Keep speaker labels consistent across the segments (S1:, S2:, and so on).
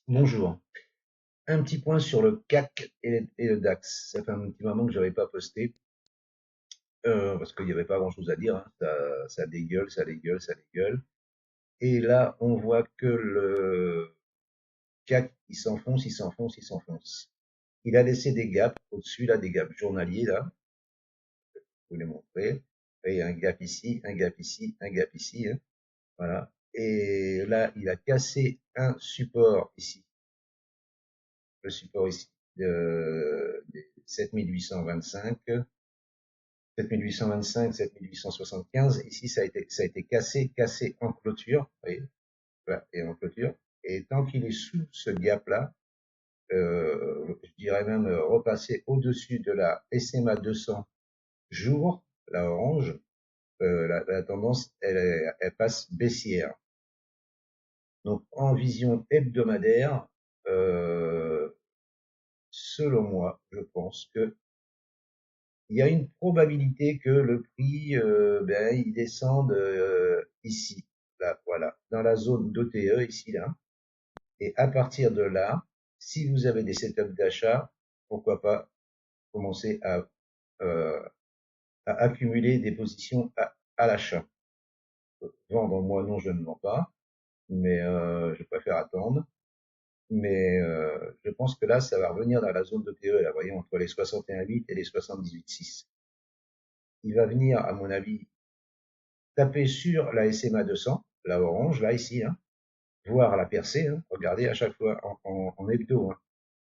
S1: Bonjour. Un petit point sur le CAC et le DAX. Ça fait un petit moment que je n'avais pas posté, parce qu'il n'y avait pas grand-chose à dire, hein. Ça dégueule, ça dégueule, ça dégueule. Et là, on voit que le CAC, il s'enfonce, il s'enfonce, il s'enfonce. Il a laissé des gaps au-dessus, là, des gaps journaliers, là. Je vous les montrer. Et un gap ici, un gap ici, un gap ici, hein. Voilà. Et là, il a cassé un support ici. Le support ici, des 7825. 7825, 7875. Ici, ça a été cassé en clôture. Vous voyez, voilà, et en clôture. Et tant qu'il est sous ce gap-là, je dirais même repasser au-dessus de la SMA 200 jours, la orange, la tendance, elle passe baissière. Donc, en vision hebdomadaire, euh, selon moi, je pense que il y a une probabilité que le prix, il descende ici, là, voilà, dans la zone d'OTE, ici, là. Et à partir de là, si vous avez des setups d'achat, pourquoi pas commencer euh, à accumuler des positions à l'achat. Vendre, moi, non, je ne vends pas, mais je préfère attendre. Mais je pense que là, ça va revenir dans la zone d'OTE, là, voyez, entre les 61,8 et les 78,6. Il va venir, à mon avis, taper sur la SMA 200, la orange, là, ici, hein, voir la percer, hein, regardez à chaque fois en hebdo, hein.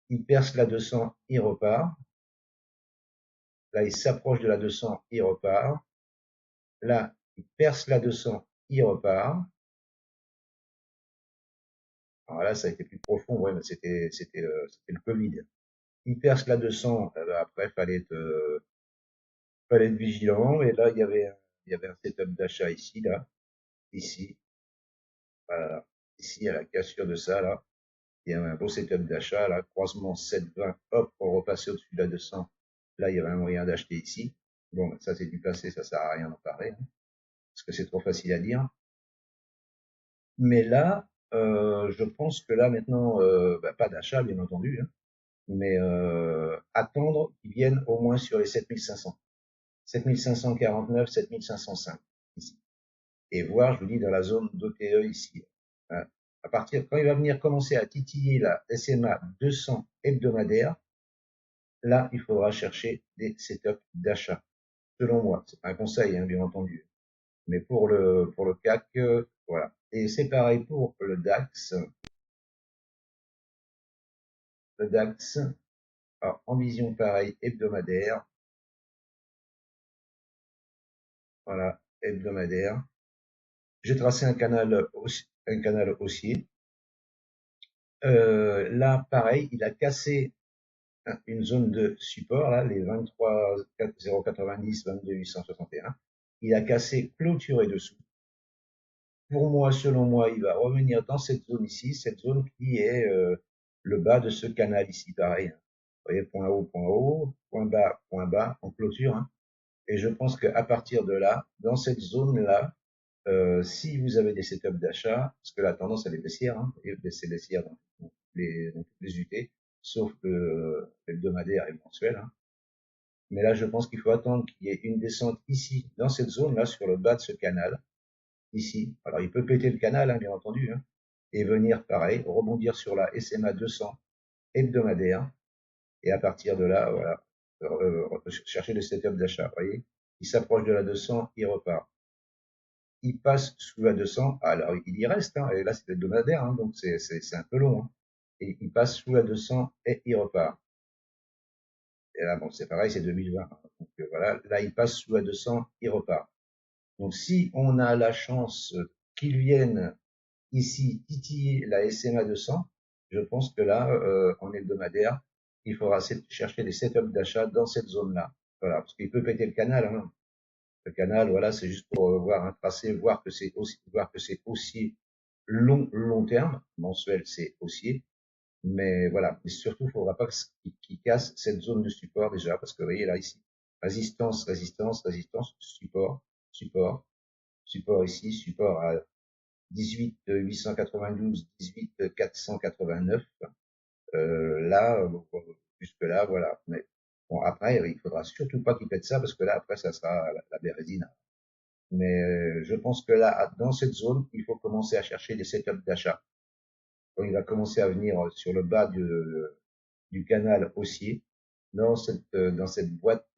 S1: Il perce la 200, il repart. Là, il s'approche de la 200, il repart. Là, il perce la 200, il repart. Alors là, ça a été plus profond, ouais, mais c'était le Covid. Il perce la 200, après, fallait être vigilant. Et là, il y avait un setup d'achat ici, là, ici, voilà, ici, à la cassure de ça, là. Il y a un beau setup d'achat, là, croisement 7,20, hop, on repasse au-dessus de la 200. Là, il y avait un moyen d'acheter ici. Bon, ça, c'est du passé, ça sert à rien d'en parler, hein, parce que c'est trop facile à dire. Mais là, je pense que là, maintenant, pas d'achat, bien entendu, hein, mais attendre qu'ils viennent au moins sur les 7500. 7549, 7505, ici. Et voir, je vous dis, dans la zone d'OTE ici. Hein. À partir, quand il va venir commencer à titiller la SMA 200 hebdomadaire, là, il faudra chercher des setups d'achat. Selon moi, c'est un conseil, hein, bien entendu. Mais pour le CAC, voilà. Et c'est pareil pour le DAX. Le DAX, alors, en vision pareil, hebdomadaire. Voilà, hebdomadaire. J'ai tracé un canal haussier. Là, pareil, il a cassé une zone de support, là, les 23 090, 22 861. Il a cassé, clôturé dessous. Pour moi, selon moi, il va revenir dans cette zone ici, cette zone qui est le bas de ce canal ici, pareil, hein. Vous voyez, point bas, en clôture, hein. Et je pense qu'à partir de là, dans cette zone-là, si vous avez des setups d'achat, parce que la tendance elle est baissière, hein, et c'est baissière dans toutes les UT, sauf hebdomadaire et mensuel, hein. Mais là, je pense qu'il faut attendre qu'il y ait une descente ici, dans cette zone-là, sur le bas de ce canal, ici. Alors, il peut péter le canal, hein, bien entendu, hein, et venir, pareil, rebondir sur la SMA 200 hebdomadaire, et à partir de là, voilà, chercher le setup d'achat, vous voyez. Il s'approche de la 200, il repart. Il passe sous la 200, alors il y reste, hein, et là c'est hebdomadaire, hein, donc c'est un peu long, hein. Et il passe sous la 200 et il repart. Et là, bon, c'est pareil, c'est 2020, hein, donc voilà, là il passe sous la 200, il repart. Donc si on a la chance qu'il vienne ici titiller la SMA 200, je pense que là, en hebdomadaire, il faudra chercher des setups d'achat dans cette zone-là. Voilà, parce qu'il peut péter le canal, hein. Le canal, voilà, c'est juste pour voir un tracé, voir que c'est aussi long terme, mensuel, c'est haussier. Mais voilà, mais surtout, il ne faudra pas qu'il casse cette zone de support déjà, parce que vous voyez là, ici, résistance, résistance, résistance, support, support, support ici, support 18 892, 18 489. Là, jusque-là, voilà. Mais bon, après, il faudra surtout pas qu'il pète ça parce que là, après, ça sera la bérésina. Mais je pense que là, dans cette zone, il faut commencer à chercher des setups d'achat. Quand il va commencer à venir sur le bas du canal haussier, dans cette boîte,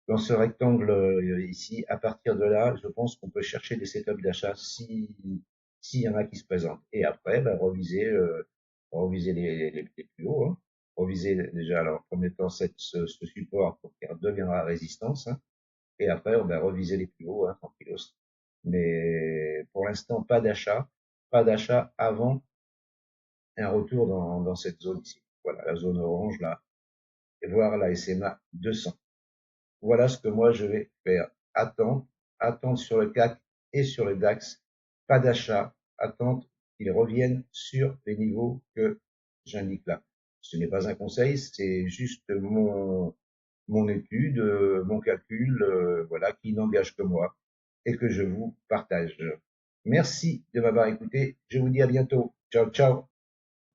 S1: dans ce rectangle ici, à partir de là, je pense qu'on peut chercher des setups d'achat si s'il y en a qui se présentent. Et après, ben, reviser les plus hauts. Hein. Reviser déjà, alors, en premier temps, ce support pour qu'il deviendra résistance. Hein. Et après, ben, reviser les plus hauts, hein, tranquillos. Mais pour l'instant, pas d'achat avant un retour dans cette zone ici. Voilà, la zone orange là, et voir la SMA 200. Voilà ce que moi je vais faire. Attendre sur le CAC et sur le DAX. Pas d'achat, attendre qu'ils reviennent sur les niveaux que j'indique là. Ce n'est pas un conseil, c'est juste mon étude, mon calcul, voilà, qui n'engage que moi et que je vous partage. Merci de m'avoir écouté. Je vous dis à bientôt. Ciao, ciao.